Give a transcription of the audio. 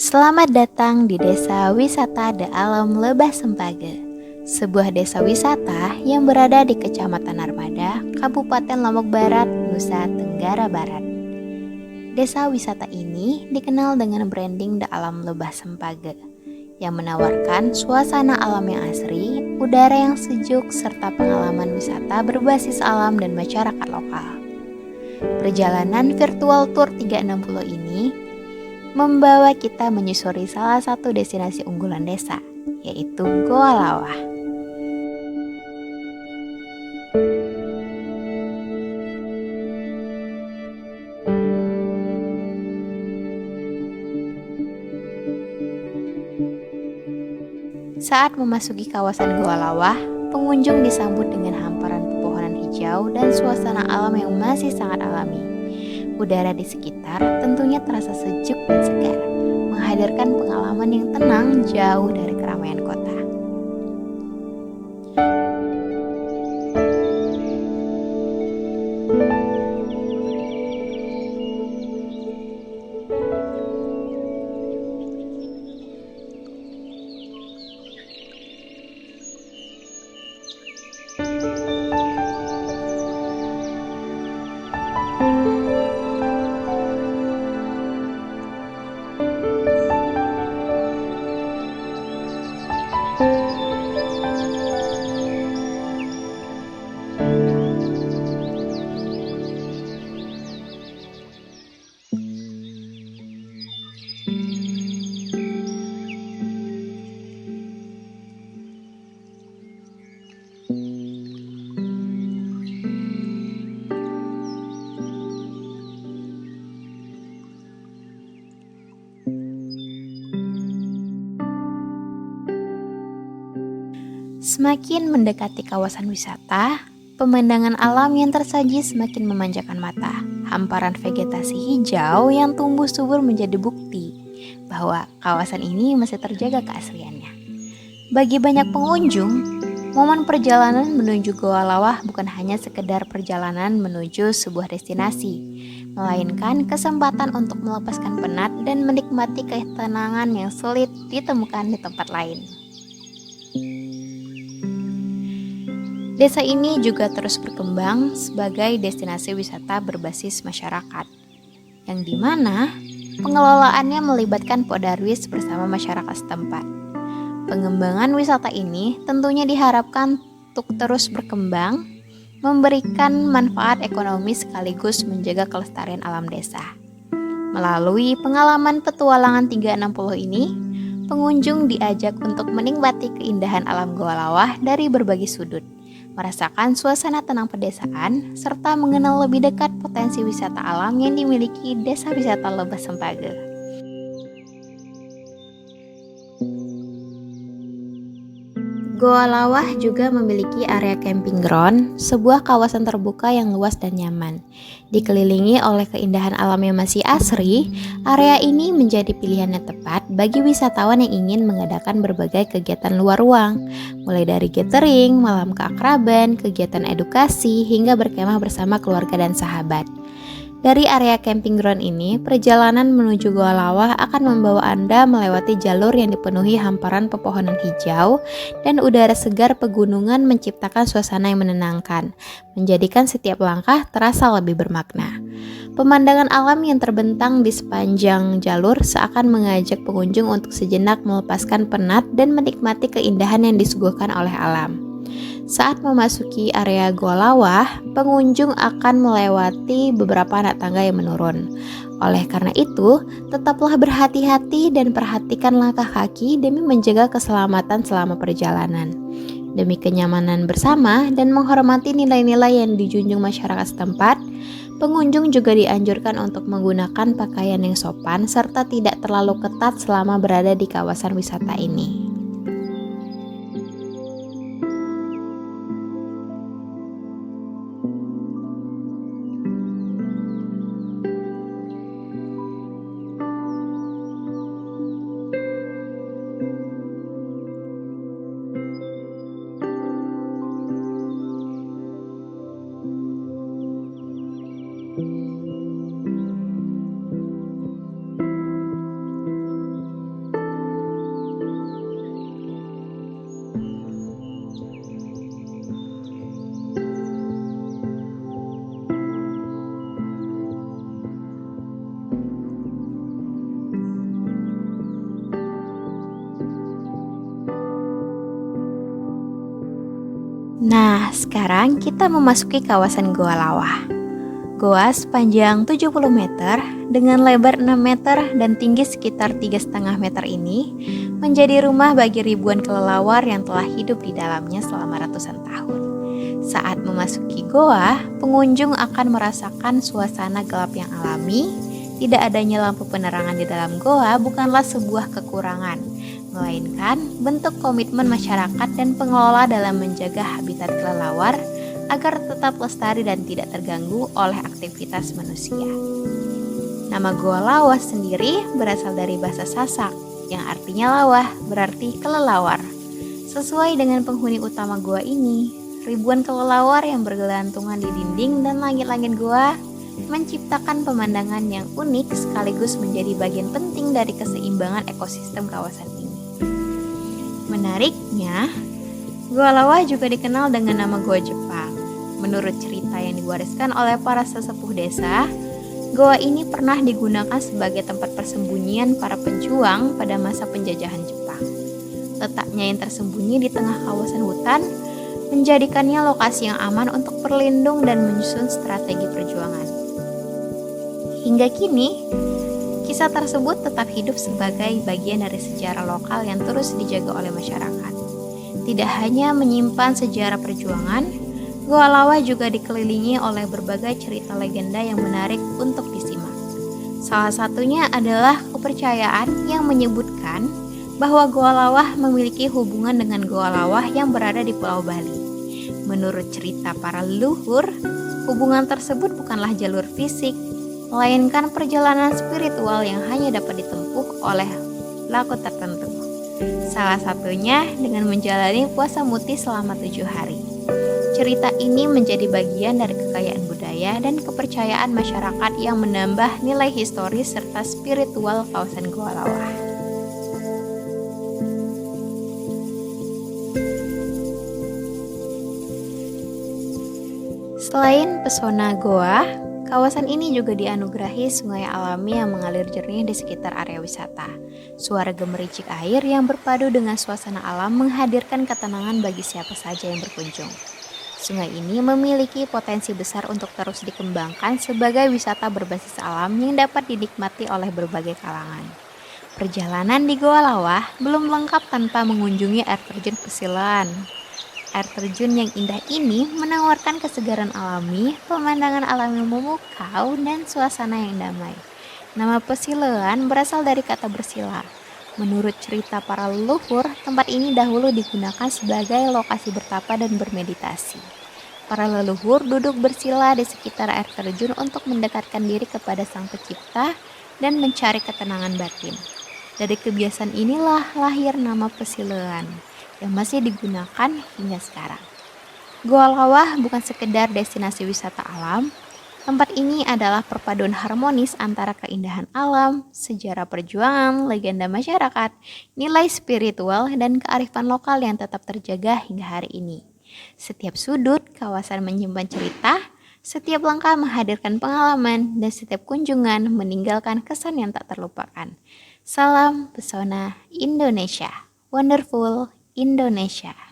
Selamat datang di Desa Wisata The Alam Lebah Sempage, sebuah desa wisata yang berada di Kecamatan Armada, Kabupaten Lombok Barat, Nusa Tenggara Barat. Desa wisata ini dikenal dengan branding The Alam Lebah Sempage, yang menawarkan suasana alam yang asri, udara yang sejuk, serta pengalaman wisata berbasis alam dan masyarakat lokal. Perjalanan virtual tour 360 ini membawa kita menyusuri salah satu destinasi unggulan desa, yaitu Goa Lawah. Saat memasuki kawasan Goa Lawah, pengunjung disambut dengan hamparan pepohonan hijau dan suasana alam yang masih sangat alami. Udara di sekitar tentunya terasa sejuk dan segar, menghadirkan pengalaman yang tenang jauh dari keramaian kota. Semakin mendekati kawasan wisata, pemandangan alam yang tersaji semakin memanjakan mata. Hamparan vegetasi hijau yang tumbuh subur menjadi bukti bahwa kawasan ini masih terjaga keasliannya. Bagi banyak pengunjung, momen perjalanan menuju Goa Lawah bukan hanya sekedar perjalanan menuju sebuah destinasi, melainkan kesempatan untuk melepaskan penat dan menikmati ketenangan yang sulit ditemukan di tempat lain. Desa ini juga terus berkembang sebagai destinasi wisata berbasis masyarakat, yang dimana pengelolaannya melibatkan Podarwis bersama masyarakat setempat. Pengembangan wisata ini tentunya diharapkan untuk terus berkembang, memberikan manfaat ekonomi sekaligus menjaga kelestarian alam desa. Melalui pengalaman petualangan 360 ini, pengunjung diajak untuk menikmati keindahan alam Goa Lawah dari berbagai sudut, merasakan suasana tenang pedesaan, serta mengenal lebih dekat potensi wisata alam yang dimiliki Desa Wisata Lebah Sempage. Goa Lawah juga memiliki area camping ground, sebuah kawasan terbuka yang luas dan nyaman. Dikelilingi oleh keindahan alam yang masih asri, area ini menjadi pilihan yang tepat bagi wisatawan yang ingin mengadakan berbagai kegiatan luar ruang, mulai dari gathering, malam keakraban, kegiatan edukasi, hingga berkemah bersama keluarga dan sahabat. Dari area camping ground ini, perjalanan menuju Goa Lawah akan membawa Anda melewati jalur yang dipenuhi hamparan pepohonan hijau dan udara segar pegunungan menciptakan suasana yang menenangkan, menjadikan setiap langkah terasa lebih bermakna. Pemandangan alam yang terbentang di sepanjang jalur seakan mengajak pengunjung untuk sejenak melepaskan penat dan menikmati keindahan yang disuguhkan oleh alam. Saat memasuki area Goa Lawah, pengunjung akan melewati beberapa anak tangga yang menurun. Oleh karena itu, tetaplah berhati-hati dan perhatikan langkah kaki demi menjaga keselamatan selama perjalanan. Demi kenyamanan bersama dan menghormati nilai-nilai yang dijunjung masyarakat setempat, pengunjung juga dianjurkan untuk menggunakan pakaian yang sopan serta tidak terlalu ketat selama berada di kawasan wisata ini. Nah, sekarang kita memasuki kawasan Goa Lawah. Goa sepanjang 70 meter dengan lebar 6 meter dan tinggi sekitar 3,5 meter ini menjadi rumah bagi ribuan kelelawar yang telah hidup di dalamnya selama ratusan tahun. Saat memasuki goa, pengunjung akan merasakan suasana gelap yang alami. Tidak adanya lampu penerangan di dalam goa bukanlah sebuah kekurangan, melainkan bentuk komitmen masyarakat dan pengelola dalam menjaga habitat kelelawar agar tetap lestari dan tidak terganggu oleh aktivitas manusia. Nama Goa Lawah sendiri berasal dari bahasa Sasak, yang artinya lawah berarti kelelawar. Sesuai dengan penghuni utama goa ini, ribuan kelelawar yang bergelantungan di dinding dan langit-langit goa menciptakan pemandangan yang unik sekaligus menjadi bagian penting dari keseimbangan ekosistem kawasan ini. Menariknya, Goa Lawah juga dikenal dengan nama Goa Jepang. Menurut cerita yang diwariskan oleh para sesepuh desa, goa ini pernah digunakan sebagai tempat persembunyian para pejuang pada masa penjajahan Jepang. Letaknya yang tersembunyi di tengah kawasan hutan menjadikannya lokasi yang aman untuk berlindung dan menyusun strategi perjuangan. Hingga kini, kisah tersebut tetap hidup sebagai bagian dari sejarah lokal yang terus dijaga oleh masyarakat. Tidak hanya menyimpan sejarah perjuangan, Goa Lawah juga dikelilingi oleh berbagai cerita legenda yang menarik untuk disimak. Salah satunya adalah kepercayaan yang menyebutkan bahwa Goa Lawah memiliki hubungan dengan Goa Lawah yang berada di Pulau Bali. Menurut cerita para leluhur, hubungan tersebut bukanlah jalur fisik, melainkan perjalanan spiritual yang hanya dapat ditempuh oleh pelaku tertentu. Salah satunya dengan menjalani puasa muti selama 7 hari. Cerita ini menjadi bagian dari kekayaan budaya dan kepercayaan masyarakat yang menambah nilai historis serta spiritual kawasan Goa Lawah. Selain pesona goa, kawasan ini juga dianugerahi sungai alami yang mengalir jernih di sekitar area wisata. Suara gemericik air yang berpadu dengan suasana alam menghadirkan ketenangan bagi siapa saja yang berkunjung. Sungai ini memiliki potensi besar untuk terus dikembangkan sebagai wisata berbasis alam yang dapat dinikmati oleh berbagai kalangan. Perjalanan di Goa Lawah belum lengkap tanpa mengunjungi air terjun Pesilan. Air terjun yang indah ini menawarkan kesegaran alami, pemandangan alam yang memukau, dan suasana yang damai. Nama Pesilan berasal dari kata bersila. Menurut cerita para leluhur, tempat ini dahulu digunakan sebagai lokasi bertapa dan bermeditasi. Para leluhur duduk bersila di sekitar air terjun untuk mendekatkan diri kepada Sang Pencipta dan mencari ketenangan batin. Dari kebiasaan inilah lahir nama Pesilan yang masih digunakan hingga sekarang. Goa Lawah bukan sekedar destinasi wisata alam. Tempat ini adalah perpaduan harmonis antara keindahan alam, sejarah perjuangan, legenda masyarakat, nilai spiritual, dan kearifan lokal yang tetap terjaga hingga hari ini. Setiap sudut kawasan menyimpan cerita, setiap langkah menghadirkan pengalaman, dan setiap kunjungan meninggalkan kesan yang tak terlupakan. Salam pesona Indonesia, wonderful Indonesia.